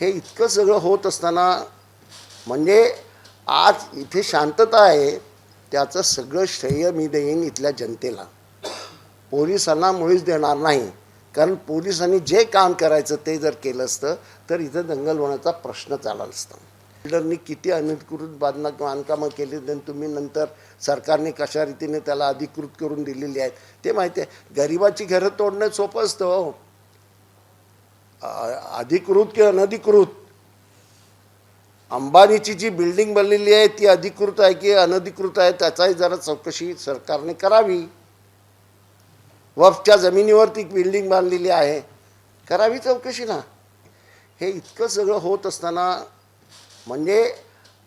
हे इतकं सगळं होत असताना म्हणजे आज इथे शांतता आहे त्याचं सगळं श्रेय मी देईन इथल्या जनतेला. पोलिसांना मुळीच देणार नाही. कारण पोलिसांनी जे काम करायचं ते जर केलं असतं तर इथं दंगल होण्याचा प्रश्नच आला नसता. बिल्डरनी किती अनधिकृत बांधकामं केली आणि तुम्ही नंतर सरकारने कशा रीतीने त्याला अधिकृत करून दिलेली आहेत ते माहिती आहे. गरिबाची घरं तोडणं सोपं असतं हो. अधिकृत की अनधिकृत अंबानीची जी बिल्डिंग बनलेली आहे ती अधिकृत आहे की अनधिकृत आहे त्याचाही जरा चौकशी सरकारने करावी. वफच्या जमिनीवर ती बिल्डिंग बांधलेली आहे, करावी चौकशी ना. हे इतकं सगळं होत असताना म्हणजे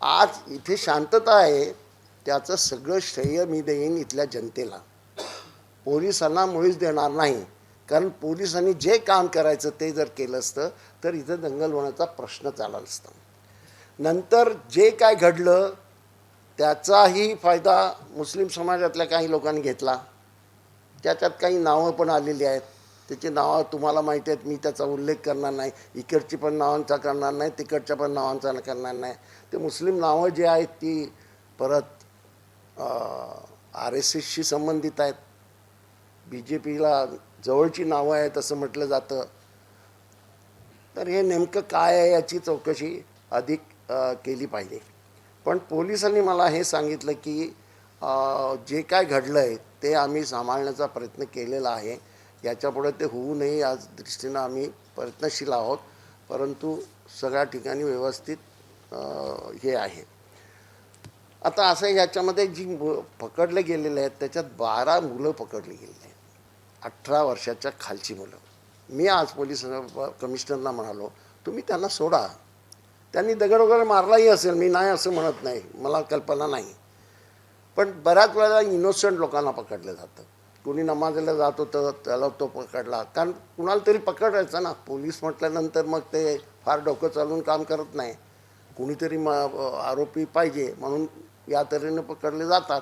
आज इथे शांतता आहे त्याचं सगळं श्रेय मी देईन इथल्या जनतेला. पोलिसांना मुळीच देणार नाही. कारण पोलिसांनी जे काम करायचं ते जर केलं असतं तर इथं दंगल होण्याचा प्रश्नच आला नसता. नंतर जे काय घडलं त्याचाही फायदा मुस्लिम समाजातल्या काही लोकांनी घेतला. त्याच्यात काही नावं पण आलेली आहेत. त्याची नावं तुम्हाला माहिती आहेत, मी त्याचा उल्लेख करणार नाही. इकडची पण नावांचा करणार नाही, तिकडच्या पण नावांचा करणार नाही. ते मुस्लिम नावं जी आहेत ती परत RSSशी संबंधित आहेत. BJPला जवळची नावं आहेत असं म्हटलं जातं. तर हे नेमकं काय आहे याची चौकशी अधिक केली पाहिजे. पण पोलिसांनी मला हे सांगितलं की जे काय घडलं आहे ते आम्ही सांभाळण्याचा प्रयत्न केलेला आहे. याच्यापुढे ते होऊ नये या दृष्टीनं आम्ही प्रयत्नशील आहोत. परंतु सगळ्या ठिकाणी व्यवस्थित हे आहे. आता असं याच्यामध्ये जी पकडले गेलेले आहेत त्याच्यात 12 मुलं पकडली गेलेली आहेत, 18 वर्षाच्या खालची मुलं. मी आज पोलीस कमिशनरना म्हणालो तुम्ही त्यांना सोडा. त्यांनी दगड वगैरे मारलाही असेल, मी नाही असं म्हणत नाही, मला कल्पना नाही. पण बऱ्याच वेळेला इनोसंट लोकांना पकडलं जातं. कुणी नमाजला जात होतं त्याला तो पकडला, कारण कुणाला तरी पकडायचं ना. पोलीस म्हटल्यानंतर मग ते फार डोकं चालून काम करत नाही. कुणीतरी आरोपी पाहिजे म्हणून या तऱ्हेने पकडले जातात.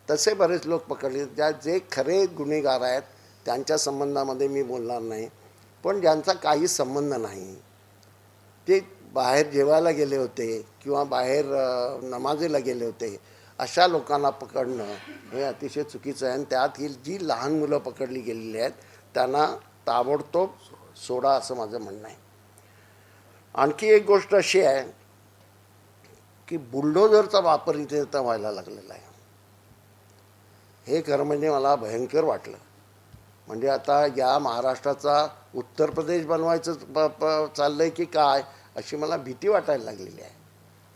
तसे बरेच लोक पकडले. जे खरे गुन्हेगार आहेत त्यांच्या संबंधामध्ये मी बोलणार नाही. पण ज्यांचा काही संबंध नाही, ते बाहेर जेवायला गेले होते किंवा बाहेर नमाजेला गेले होते, अशा लोकांना पकडणं हे अतिशय चुकीचं आहे. आणि त्यात ही जी लहान मुलं पकडली गेलेली आहेत त्यांना ताबडतोब सोडा असं माझं म्हणणं आहे. आणखी एक गोष्ट अशी आहे की बुलडोझरचा वापर इथे आता व्हायला लागलेला आहे. हे खरं म्हणजे मला भयंकर वाटलं. म्हणजे आता या महाराष्ट्राचा उत्तर प्रदेश बनवायचं चाललं आहे की काय अशी मला भीती वाटायला लागलेली आहे.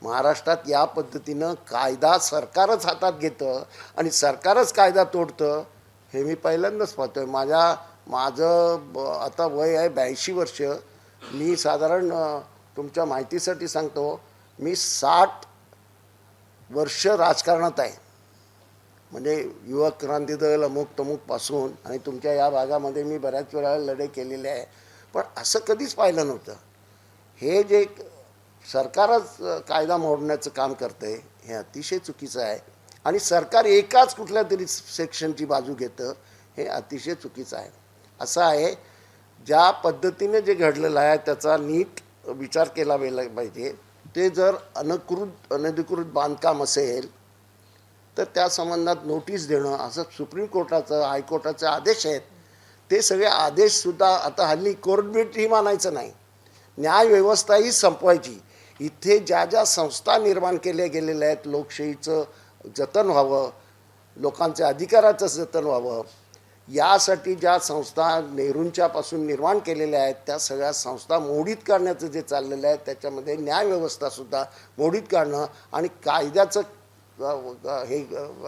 महाराष्ट्रात या पद्धतीनं कायदा सरकारच हातात घेतं आणि सरकारच कायदा तोडतं हे मी पहिल्यांदाच पाहतो आहे. माझं आता वय आहे 82 वर्ष. मी साधारण तुमच्या माहितीसाठी सांगतो, मी 60 वर्ष राजकारणात आहे. म्हणजे युवक क्रांती दल अमुक तमुकपासून आणि तुमच्या या भागामध्ये मी बऱ्याच वेळा लढे केलेले आहे. पण असं कधीच पाहिलं नव्हतं. हे जे सरकारच कायदा मोडण्याचं काम करतं आहे हे अतिशय चुकीचं आहे. आणि सरकार एकाच कुठल्या तरी सेक्शनची बाजू घेतं हे अतिशय चुकीचं आहे. असं आहे, ज्या पद्धतीने जे घडलेलं आहे त्याचा नीट विचार केला पाहिजे. ते जर अनधिकृत बांधकाम असेल तर त्या संबंधात नोटीस देणं असं सुप्रीम कोर्टाचं हायकोर्टाचे आदेश आहेत. ते सगळे आदेशसुद्धा आता हल्ली कोर्टबीट ही मानायचं नाही, न्यायव्यवस्थाही संपवायची. इथे ज्या ज्या संस्था निर्माण केल्या गेलेल्या आहेत, लोकशाहीचं जतन व्हावं, लोकांच्या अधिकाराचं जतन व्हावं, यासाठी ज्या संस्था नेहरूंच्यापासून निर्माण केलेल्या आहेत त्या सगळ्या संस्था मोडीत काढण्याचं जे चाललेलं आहे त्याच्यामध्ये न्यायव्यवस्थासुद्धा मोडीत काढणं आणि कायद्याचं हे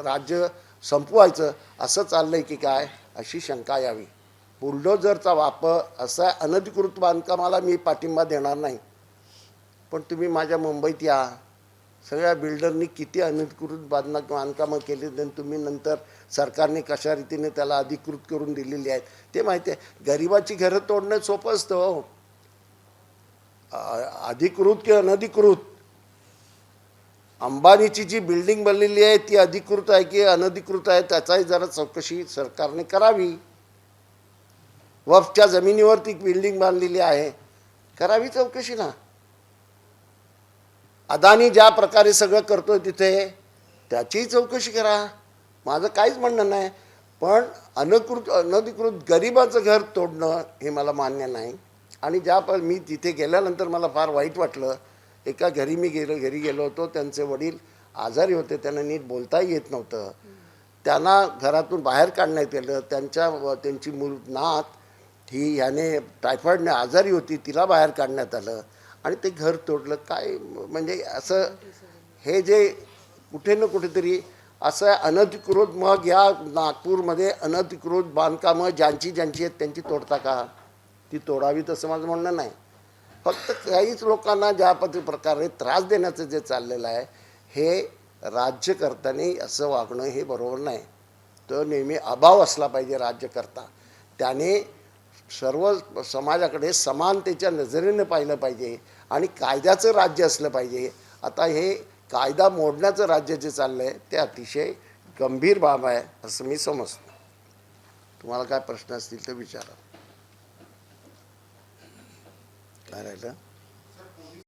राज्य संपवायचं असं चाललं आहे की काय अशी शंका यावी. बुलडोझरचा वापर असा अनधिकृत बांधकामाला मी पाठिंबा देणार नाही. पण तुम्ही माझ्या मुंबईत या, सगळ्या बिल्डरनी किती अनधिकृत बांधकामं केली आणि तुम्ही नंतर सरकारने कशा रीतीने त्याला अधिकृत करून दिलेली आहेत ते माहिती आहे. गरिबाची घरं तोडणं सोपं असतं हो. अधिकृत की अनधिकृत अंबानीची जी बिल्डिंग बनलेली आहे ती अधिकृत आहे की अनधिकृत आहे त्याचाही जरा चौकशी सरकारने करावी. वफच्या जमिनीवर ती बिल्डिंग बांधलेली आहे, करावी चौकशी ना. अदानी ज्या प्रकारे सगळं करतोय तिथे त्याचीही चौकशी करा, माझं काहीच म्हणणं नाही. पण अनधिकृत गरिबाचं घर तोडणं हे मला मान्य नाही. आणि मी तिथे गेल्यानंतर मला फार वाईट वाटलं. एका घरी घरी गेलो होतो, त्यांचे वडील आजारी होते, त्यांना नीट बोलताही येत नव्हतं. त्यांना घरातून बाहेर काढण्यात आलं. त्यांची नात ही ह्याने टायफॉईडने आजारी होती, तिला बाहेर काढण्यात आलं आणि ते घर तोडलं. काय म्हणजे असं हे जे कुठे ना कुठेतरी असं अनधिकृत, मग या नागपूरमध्ये अनधिकृत बांधकामं ज्यांची आहेत त्यांची तोडता का? ती तोडावी तसं माझं म्हणणं नाही. फक्त काहीच लोकांना ज्या प्रकारे त्रास देण्याचं जे चाललेलं आहे हे राज्य करताना असं वागणं हे बरोबर नाही. तर नेहमी अभाव असला पाहिजे राज्यकर्ता. त्याने सर्व समाजाकडे समानतेच्या नजरेने पाहिलं पाहिजे आणि कायद्याचं राज्य असलं पाहिजे. आता हे कायदा मोडण्याचं राज्य जे चाललं आहे ते अतिशय गंभीर बाब आहे असं मी समजतो. तुम्हाला काय प्रश्न असतील तर विचारा. काय राहिलं?